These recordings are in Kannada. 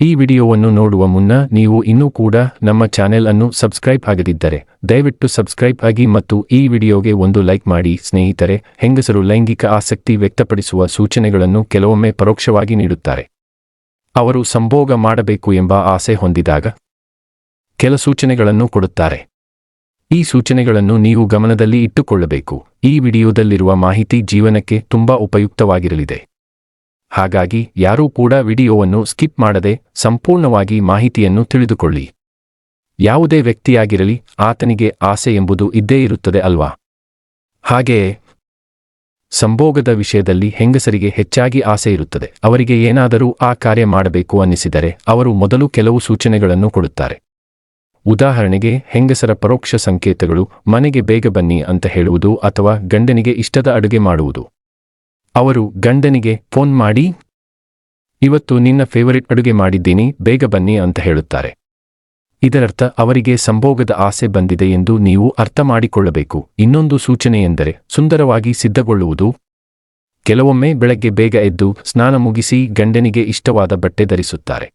ಈ ವಿಡಿಯೋವನ್ನು ನೋಡುವ ಮುನ್ನ ನೀವು ಇನ್ನೂ ಕೂಡ ನಮ್ಮ ಚಾನೆಲ್ ಅನ್ನು ಸಬ್ಸ್ಕ್ರೈಬ್ ಆಗದಿದ್ದರೆ ದಯವಿಟ್ಟು ಸಬ್ಸ್ಕ್ರೈಬ್ ಆಗಿ ಮತ್ತು ಈ ವಿಡಿಯೋಗೆ ಒಂದು ಲೈಕ್ ಮಾಡಿ. ಸ್ನೇಹಿತರೆ, ಹೆಂಗಸರು ಲೈಂಗಿಕ ಆಸಕ್ತಿ ವ್ಯಕ್ತಪಡಿಸುವ ಸೂಚನೆಗಳನ್ನು ಕೆಲವೊಮ್ಮೆ ಪರೋಕ್ಷವಾಗಿ ನೀಡುತ್ತಾರೆ. ಅವರು ಸಂಭೋಗ ಮಾಡಬೇಕು ಎಂಬ ಆಸೆ ಹೊಂದಿದಾಗ ಕೆಲ ಸೂಚನೆಗಳನ್ನು ಕೊಡುತ್ತಾರೆ. ಈ ಸೂಚನೆಗಳನ್ನು ನೀವು ಗಮನದಲ್ಲಿ ಇಟ್ಟುಕೊಳ್ಳಬೇಕು. ಈ ವಿಡಿಯೋದಲ್ಲಿರುವ ಮಾಹಿತಿ ಜೀವನಕ್ಕೆ ತುಂಬಾ ಉಪಯುಕ್ತವಾಗಿರಲಿದೆ. ಹಾಗಾಗಿ ಯಾರೂ ಕೂಡ ವಿಡಿಯೋವನ್ನು ಸ್ಕಿಪ್ ಮಾಡದೆ ಸಂಪೂರ್ಣವಾಗಿ ಮಾಹಿತಿಯನ್ನು ತಿಳಿದುಕೊಳ್ಳಿ. ಯಾವುದೇ ವ್ಯಕ್ತಿಯಾಗಿರಲಿ, ಆತನಿಗೆ ಆಸೆ ಎಂಬುದು ಇದ್ದೇ ಇರುತ್ತದೆ ಅಲ್ವಾ? ಹಾಗೆಯೇ ಸಂಭೋಗದ ವಿಷಯದಲ್ಲಿ ಹೆಂಗಸರಿಗೆ ಹೆಚ್ಚಾಗಿ ಆಸೆ ಇರುತ್ತದೆ. ಅವರಿಗೆ ಏನಾದರೂ ಆ ಕಾರ್ಯ ಮಾಡಬೇಕು ಅನ್ನಿಸಿದರೆ ಅವರು ಮೊದಲು ಕೆಲವು ಸೂಚನೆಗಳನ್ನು ಕೊಡುತ್ತಾರೆ. ಉದಾಹರಣೆಗೆ, ಹೆಂಗಸರ ಪರೋಕ್ಷ ಸಂಕೇತಗಳು ಮನೆಗೆ ಬೇಗ ಬನ್ನಿ ಅಂತ ಹೇಳುವುದು ಅಥವಾ ಗಂಡನಿಗೆ ಇಷ್ಟದ ಅಡುಗೆ ಮಾಡುವುದು. ಅವರು ಗಂಡನಿಗೆ ಫೋನ್ ಮಾಡಿ, ಇವತ್ತು ನಿನ್ನ ಫೇವರಿಟ್ ಅಡುಗೆ ಮಾಡಿದ್ದೀನಿ, ಬೇಗ ಬನ್ನಿ ಅಂತ ಹೇಳುತ್ತಾರೆ. ಇದರರ್ಥ ಅವರಿಗೆ ಸಂಭೋಗದ ಆಸೆ ಬಂದಿದೆ ಎಂದು ನೀವು ಅರ್ಥ ಮಾಡಿಕೊಳ್ಳಬೇಕು. ಇನ್ನೊಂದು ಸೂಚನೆಯೆಂದರೆ ಸುಂದರವಾಗಿ ಸಿದ್ಧಗೊಳ್ಳುವುದು. ಕೆಲವೊಮ್ಮೆ ಬೆಳಗ್ಗೆ ಬೇಗ ಎದ್ದು ಸ್ನಾನ ಮುಗಿಸಿ ಗಂಡನಿಗೆ ಇಷ್ಟವಾದ ಬಟ್ಟೆ ಧರಿಸುತ್ತಾರೆ.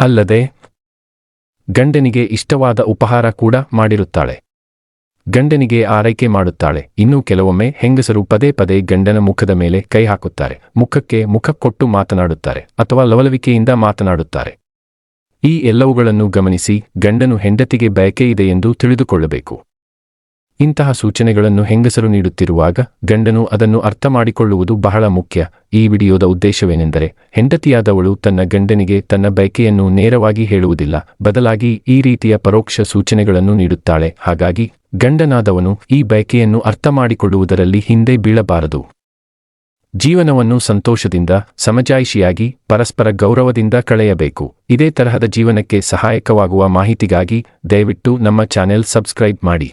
ಅಲ್ಲದೆ ಗಂಡನಿಗೆ ಇಷ್ಟವಾದ ಉಪಹಾರ ಕೂಡ ಮಾಡಿರುತ್ತಾಳೆ. ಗಂಡನಿಗೆ ಆರೈಕೆ ಮಾಡುತ್ತಾಳೆ. ಇನ್ನು ಕೆಲವೊಮ್ಮೆ ಹೆಂಗಸರು ಪದೇ ಪದೇ ಗಂಡನ ಮುಖದ ಮೇಲೆ ಕೈ ಹಾಕುತ್ತಾರೆ, ಮುಖಕ್ಕೆ ಮುಖ ಕೊಟ್ಟು ಮಾತನಾಡುತ್ತಾರೆ ಅಥವಾ ಲವಲವಿಕೆಯಿಂದ ಮಾತನಾಡುತ್ತಾರೆ. ಈ ಎಲ್ಲವುಗಳನ್ನು ಗಮನಿಸಿ ಗಂಡನು ಹೆಂಡತಿಗೆ ಬಯಕೆ ಇದೆ ಎಂದು ತಿಳಿದುಕೊಳ್ಳಬೇಕು. ಇಂತಹ ಸೂಚನೆಗಳನ್ನು ಹೆಂಗಸರು ನೀಡುತ್ತಿರುವಾಗ ಗಂಡನು ಅದನ್ನು ಅರ್ಥ ಮಾಡಿಕೊಳ್ಳುವುದು ಬಹಳ ಮುಖ್ಯ. ಈ ವಿಡಿಯೋದ ಉದ್ದೇಶವೇನೆಂದರೆ, ಹೆಂಡತಿಯಾದವಳು ತನ್ನ ಗಂಡನಿಗೆ ತನ್ನ ಬಯಕೆಯನ್ನು ನೇರವಾಗಿ ಹೇಳುವುದಿಲ್ಲ, ಬದಲಾಗಿ ಈ ರೀತಿಯ ಪರೋಕ್ಷ ಸೂಚನೆಗಳನ್ನು ನೀಡುತ್ತಾಳೆ. ಹಾಗಾಗಿ ಗಂಡನಾದವನು ಈ ಬಯಕೆಯನ್ನು ಅರ್ಥ ಮಾಡಿಕೊಳ್ಳುವುದರಲ್ಲಿ ಹಿಂದೆ ಬೀಳಬಾರದು. ಜೀವನವನ್ನು ಸಂತೋಷದಿಂದ, ಸಮಜಾಯಿಷಿಯಾಗಿ, ಪರಸ್ಪರ ಗೌರವದಿಂದ ಕಳೆಯಬೇಕು. ಇದೇ ತರಹದ ಜೀವನಕ್ಕೆ ಸಹಾಯಕವಾಗುವ ಮಾಹಿತಿಗಾಗಿ ದಯವಿಟ್ಟು ನಮ್ಮ ಚಾನೆಲ್ ಸಬ್ಸ್ಕ್ರೈಬ್ ಮಾಡಿ.